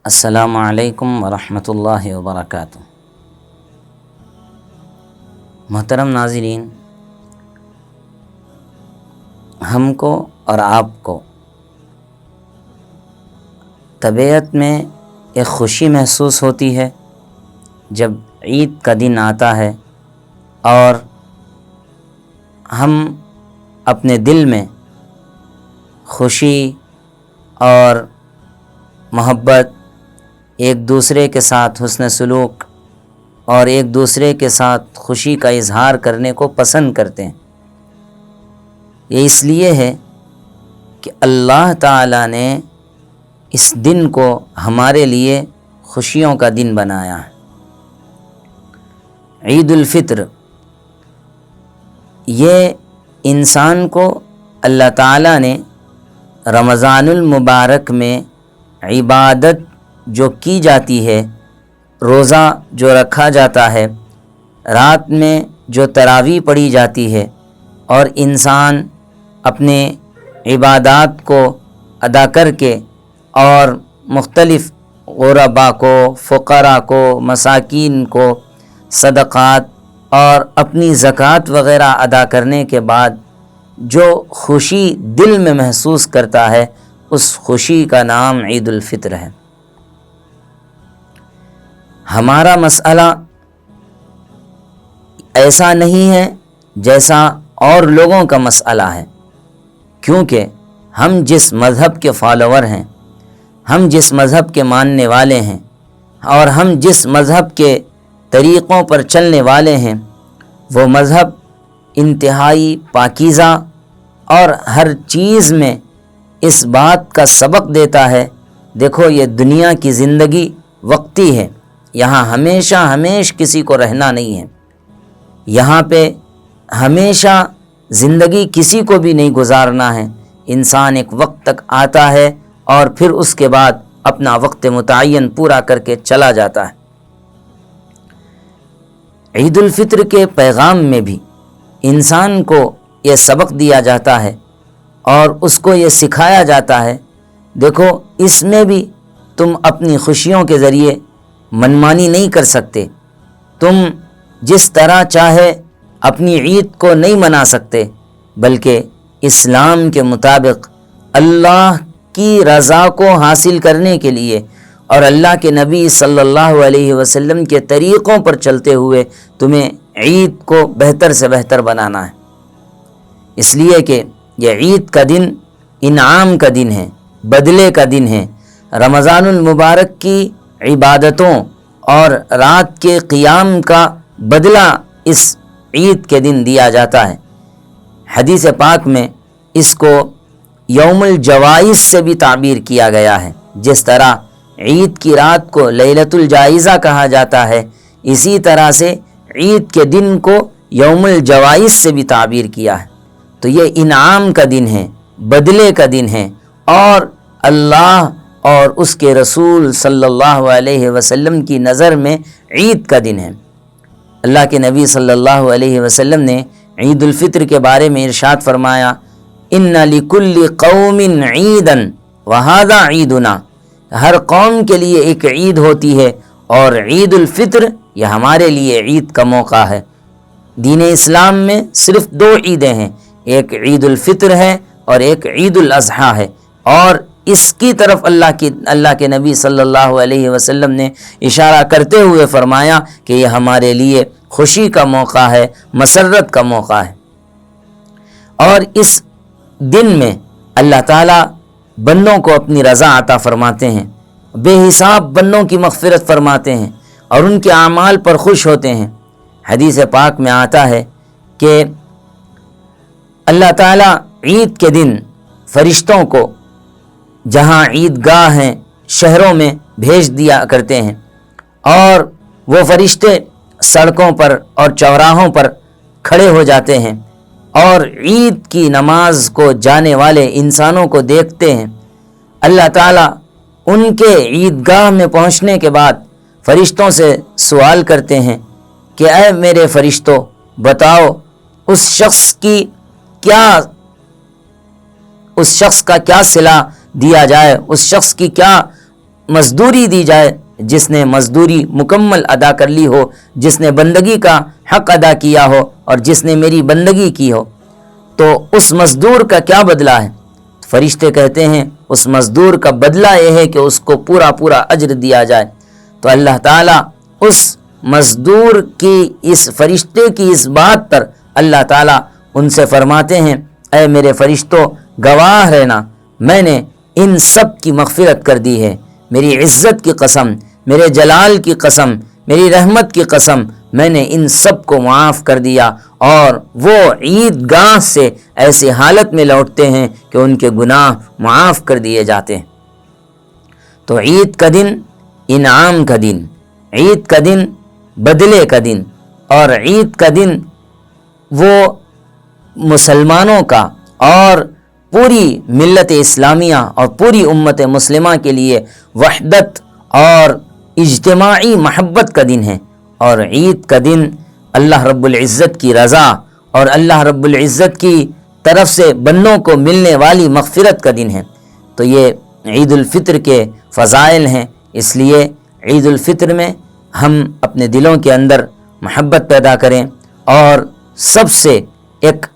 السلام علیکم ورحمۃ اللہ وبرکاتہ۔ محترم ناظرین، ہم کو اور آپ کو طبیعت میں ایک خوشی محسوس ہوتی ہے جب عید کا دن آتا ہے، اور ہم اپنے دل میں خوشی اور محبت، ایک دوسرے کے ساتھ حسن سلوک اور ایک دوسرے کے ساتھ خوشی کا اظہار کرنے کو پسند کرتے ہیں۔ یہ اس لیے ہے کہ اللہ تعالیٰ نے اس دن کو ہمارے لیے خوشیوں کا دن بنایا ہے۔ عید الفطر، یہ انسان کو اللہ تعالیٰ نے رمضان المبارک میں عبادت جو کی جاتی ہے، روزہ جو رکھا جاتا ہے، رات میں جو تراویح پڑھی جاتی ہے، اور انسان اپنے عبادات کو ادا کر کے اور مختلف غربا کو، فقراء کو، مساکین کو صدقات اور اپنی زکوٰۃ وغیرہ ادا کرنے کے بعد جو خوشی دل میں محسوس کرتا ہے، اس خوشی کا نام عید الفطر ہے۔ ہمارا مسئلہ ایسا نہیں ہے جیسا اور لوگوں کا مسئلہ ہے، کیونکہ ہم جس مذہب کے فالوور ہیں، ہم جس مذہب کے ماننے والے ہیں، اور ہم جس مذہب کے طریقوں پر چلنے والے ہیں، وہ مذہب انتہائی پاکیزہ اور ہر چیز میں اس بات کا سبق دیتا ہے، دیکھو یہ دنیا کی زندگی وقتی ہے، یہاں ہمیشہ کسی کو رہنا نہیں ہے، یہاں پہ ہمیشہ زندگی کسی کو بھی نہیں گزارنا ہے، انسان ایک وقت تک آتا ہے اور پھر اس کے بعد اپنا وقت متعین پورا کر کے چلا جاتا ہے۔ عید الفطر کے پیغام میں بھی انسان کو یہ سبق دیا جاتا ہے اور اس کو یہ سکھایا جاتا ہے، دیکھو اس میں بھی تم اپنی خوشیوں کے ذریعے منمانی نہیں کر سکتے، تم جس طرح چاہے اپنی عید کو نہیں منا سکتے، بلکہ اسلام کے مطابق اللہ کی رضا کو حاصل کرنے کے لیے اور اللہ کے نبی صلی اللہ علیہ وسلم کے طریقوں پر چلتے ہوئے تمہیں عید کو بہتر سے بہتر بنانا ہے۔ اس لیے کہ یہ عید کا دن انعام کا دن ہے، بدلے کا دن ہے، رمضان المبارک کی عبادتوں اور رات کے قیام کا بدلہ اس عید کے دن دیا جاتا ہے۔ حدیث پاک میں اس کو یوم الجوائز سے بھی تعبیر کیا گیا ہے، جس طرح عید کی رات کو لیلۃ الجائزہ کہا جاتا ہے، اسی طرح سے عید کے دن کو یوم الجوائز سے بھی تعبیر کیا ہے۔ تو یہ انعام کا دن ہے، بدلے کا دن ہے، اور اللہ اور اس کے رسول صلی اللہ علیہ وسلم کی نظر میں عید کا دن ہے۔ اللہ کے نبی صلی اللہ علیہ وسلم نے عید الفطر کے بارے میں ارشاد فرمایا، ان لکل قوم عیدا وہذا عیدنا، ہر قوم کے لیے ایک عید ہوتی ہے، اور عید الفطر یہ ہمارے لیے عید کا موقع ہے۔ دین اسلام میں صرف دو عیدیں ہیں، ایک عید الفطر ہے اور ایک عید الاضحیٰ ہے، اور اس کی طرف اللہ کے نبی صلی اللہ علیہ وسلم نے اشارہ کرتے ہوئے فرمایا کہ یہ ہمارے لیے خوشی کا موقع ہے، مسرت کا موقع ہے۔ اور اس دن میں اللہ تعالیٰ بندوں کو اپنی رضا عطا فرماتے ہیں، بے حساب بندوں کی مغفرت فرماتے ہیں اور ان کے اعمال پر خوش ہوتے ہیں۔ حدیث پاک میں آتا ہے کہ اللہ تعالیٰ عید کے دن فرشتوں کو جہاں عیدگاہ ہیں شہروں میں بھیج دیا کرتے ہیں، اور وہ فرشتے سڑکوں پر اور چوراہوں پر کھڑے ہو جاتے ہیں اور عید کی نماز کو جانے والے انسانوں کو دیکھتے ہیں۔ اللہ تعالیٰ ان کے عیدگاہ میں پہنچنے کے بعد فرشتوں سے سوال کرتے ہیں کہ اے میرے فرشتوں، بتاؤ اس شخص کا کیا صلہ دیا جائے، اس شخص کی کیا مزدوری دی جائے جس نے مزدوری مکمل ادا کر لی ہو، جس نے بندگی کا حق ادا کیا ہو اور جس نے میری بندگی کی ہو، تو اس مزدور کا کیا بدلہ ہے؟ فرشتے کہتے ہیں اس مزدور کا بدلہ یہ ہے کہ اس کو پورا پورا اجر دیا جائے۔ تو اللہ تعالیٰ اس مزدور کی، اس فرشتے کی اس بات پر اللہ تعالیٰ ان سے فرماتے ہیں اے میرے فرشتوں گواہ رہنا، میں نے ان سب کی مغفرت کر دی ہے، میری عزت کی قسم، میرے جلال کی قسم، میری رحمت کی قسم، میں نے ان سب کو معاف کر دیا، اور وہ عید گاہ سے ایسی حالت میں لوٹتے ہیں کہ ان کے گناہ معاف کر دیے جاتے ہیں۔ تو عید کا دن انعام کا دن، عید کا دن بدلے کا دن، اور عید کا دن وہ مسلمانوں کا اور پوری ملت اسلامیہ اور پوری امت مسلمہ کے لیے وحدت اور اجتماعی محبت کا دن ہے، اور عید کا دن اللہ رب العزت کی رضا اور اللہ رب العزت کی طرف سے بندوں کو ملنے والی مغفرت کا دن ہے۔ تو یہ عید الفطر کے فضائل ہیں، اس لیے عید الفطر میں ہم اپنے دلوں کے اندر محبت پیدا کریں اور سب سے ایک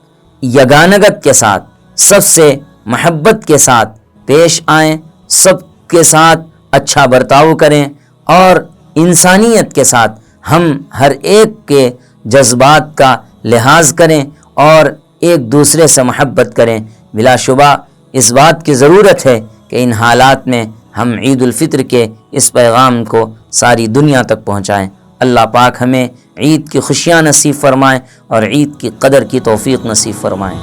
یگانگت کے ساتھ، سب سے محبت کے ساتھ پیش آئیں، سب کے ساتھ اچھا برتاؤ کریں، اور انسانیت کے ساتھ ہم ہر ایک کے جذبات کا لحاظ کریں اور ایک دوسرے سے محبت کریں۔ بلا شبہ اس بات کی ضرورت ہے کہ ان حالات میں ہم عید الفطر کے اس پیغام کو ساری دنیا تک پہنچائیں۔ اللہ پاک ہمیں عید کی خوشیاں نصیب فرمائیں اور عید کی قدر کی توفیق نصیب فرمائیں۔